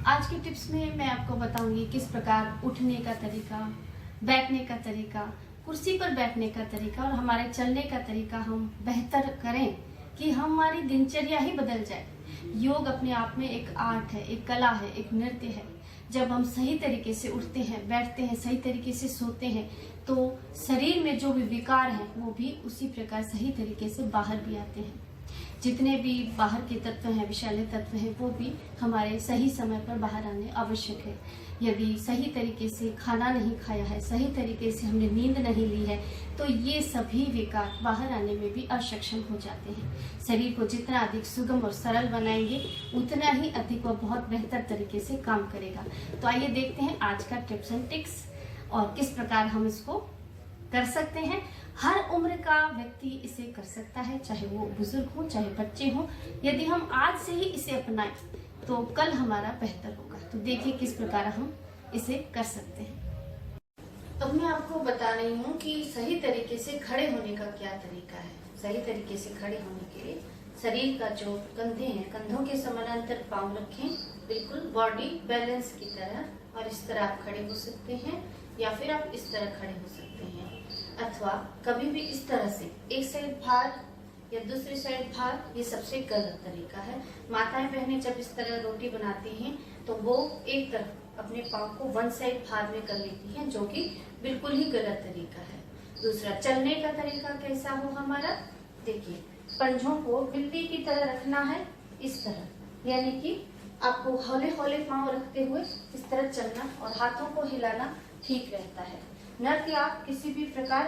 आज के टिप्स में मैं आपको बताऊंगी किस प्रकार उठने का तरीका, बैठने का तरीका, कुर्सी पर बैठने का तरीका और हमारे चलने का तरीका हम बेहतर करें कि हमारी दिनचर्या ही बदल जाए। योग अपने आप में एक आर्ट है, एक कला है, एक नृत्य है। जब हम सही तरीके से उठते हैं, बैठते हैं, सही तरीके से सोते हैं तो शरीर में जो भी विकार हैं वो भी उसी प्रकार सही तरीके से बाहर भी आते हैं। जितने भी बाहर के तत्व हैं, विषैले तत्व हैं, वो भी हमारे सही समय पर बाहर आने आवश्यक है। यदि सही तरीके से खाना नहीं खाया है, सही तरीके से हमने नींद नहीं ली है, तो ये सभी विकार बाहर आने में भी असक्षम हो जाते हैं। शरीर को जितना अधिक सुगम और सरल बनाएंगे उतना ही अधिक व बहुत बेहतर तरीके से काम करेगा। तो आइए देखते हैं आज का टिप्स एंड टिक्स और किस प्रकार हम इसको कर सकते हैं। हर उम्र का व्यक्ति इसे कर सकता है, चाहे वो बुजुर्ग हो चाहे बच्चे हो। यदि हम आज से ही इसे अपनाएं तो कल हमारा बेहतर होगा। तो देखिए किस प्रकार हम इसे कर सकते हैं। अब मैं आपको बता रही हूँ कि सही तरीके से खड़े होने का क्या तरीका है। सही तरीके से खड़े होने के लिए शरीर का जो कंधे हैं, कंधों के समानांतर पांव रखें, बिल्कुल बॉडी बैलेंस की तरह, और इस तरह आप खड़े हो सकते हैं या फिर आप इस तरह खड़े हो सकते हैं, अथवा कभी भी इस तरह से एक साइड भार या दूसरी साइड भार, ये सबसे गलत तरीका है। माताएं बहनें जब इस तरह रोटी बनाती हैं तो वो एक तरफ अपने पांव को वन साइड भार में कर लेती हैं, जो कि बिल्कुल ही गलत तरीका है। दूसरा, चलने का तरीका कैसा हो हमारा, देखिए पंजों को बिल्ली की तरह रखना है, इस तरह, यानी कि आपको हौले हौले पांव रखते हुए इस तरह चलना और हाथों को हिलाना ठीक रहता है। न कि आप किसी भी प्रकार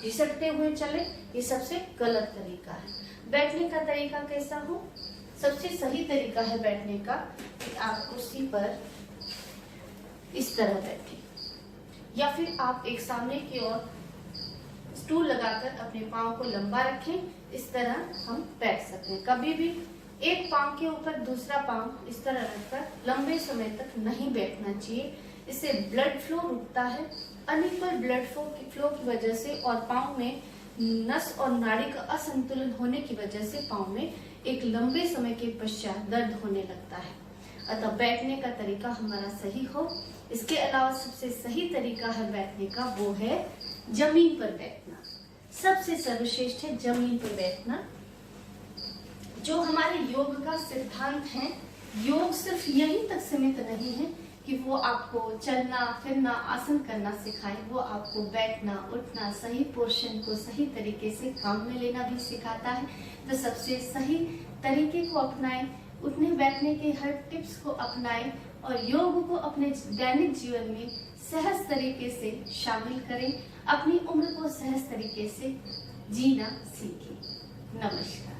घिसटते हुए चले, ये सबसे गलत तरीका है। बैठने का तरीका कैसा हो, सबसे सही तरीका है बैठने का कि आप कुर्सी पर इस तरह बैठे या फिर आप एक सामने की ओर स्टूल लगाकर अपने पांव को लंबा रखें। इस तरह हम बैठ सकते हैं। कभी भी एक पांव के ऊपर दूसरा पांव इस तरह रखकर लंबे समय तक नहीं बैठना चाहिए। इससे ब्लड फ्लो रुकता है। अनइक्वल ब्लड फ्लो की वजह से और पांव में नस और नाड़ी का असंतुलन होने की वजह से पांव में एक लंबे समय के पश्चात दर्द होने लगता है। अतः बैठने का तरीका हमारा सही हो। इसके अलावा सबसे सही तरीका है बैठने का, वो है जमीन पर बैठना। सबसे सर्वश्रेष्ठ है जमीन पर बैठना। जो हमारे योग का सिद्धांत है, योग सिर्फ यहीं तक सीमित नहीं है कि वो आपको चलना फिरना आसन करना सिखाए, वो आपको बैठना उठना, सही पोर्शन को सही तरीके से काम में लेना भी सिखाता है। तो सबसे सही तरीके को अपनाएं, उठने बैठने के हर टिप्स को अपनाएं और योग को अपने दैनिक जीवन में सहज तरीके से शामिल करें। अपनी उम्र को सहज तरीके से जीना सीखें। नमस्कार।